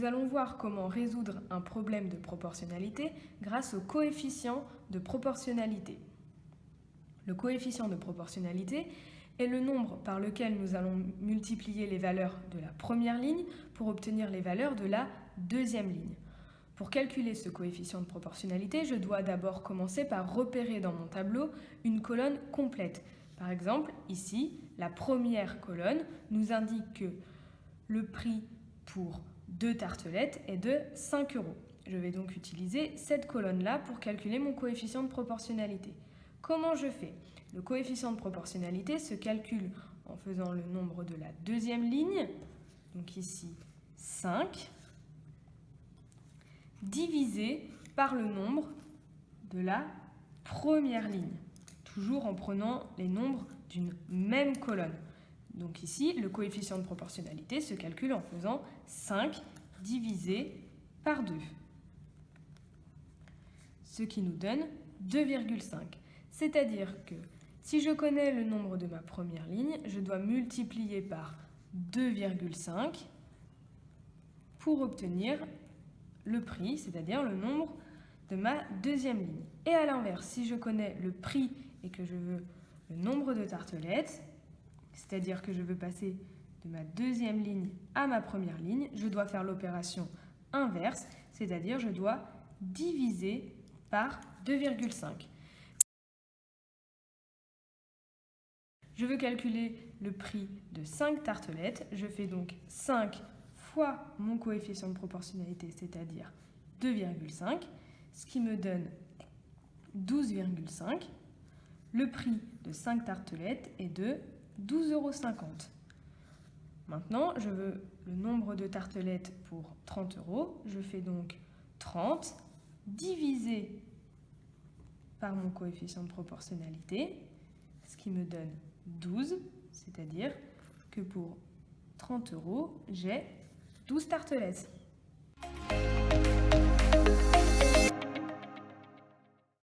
allons voir comment résoudre un problème de proportionnalité grâce au coefficient de proportionnalité. Le coefficient de proportionnalité est le nombre par lequel nous allons multiplier les valeurs de la première ligne pour obtenir les valeurs de la deuxième ligne. Pour calculer ce coefficient de proportionnalité, je dois d'abord commencer par repérer dans mon tableau une colonne complète. Par exemple, ici, la première colonne nous indique que le prix pour 2 tartelettes est de 5 €. Je vais donc utiliser cette colonne-là pour calculer mon coefficient de proportionnalité. Comment je fais? Le coefficient de proportionnalité se calcule en faisant le nombre de la deuxième ligne, donc ici 5, divisé par le nombre de la première ligne, toujours en prenant les nombres d'une même colonne. Donc ici, le coefficient de proportionnalité se calcule en faisant 5 divisé par 2, ce qui nous donne 2,5. C'est-à-dire que si je connais le nombre de ma première ligne, je dois multiplier par 2,5 pour obtenir le prix, c'est-à-dire le nombre de ma deuxième ligne. Et à l'inverse, si je connais le prix et que je veux le nombre de tartelettes, c'est-à-dire que je veux passer de ma deuxième ligne à ma première ligne, je dois faire l'opération inverse, c'est-à-dire je dois diviser par 2,5. Je veux calculer le prix de 5 tartelettes. Je fais donc 5 fois mon coefficient de proportionnalité, c'est-à-dire 2,5, ce qui me donne 12,5. Le prix de 5 tartelettes est de 12,50 €. Maintenant, je veux le nombre de tartelettes pour 30 €. Je fais donc 30 divisé par mon coefficient de proportionnalité, ce qui me donne 12, c'est-à-dire que pour 30 €, j'ai 12 tartelettes.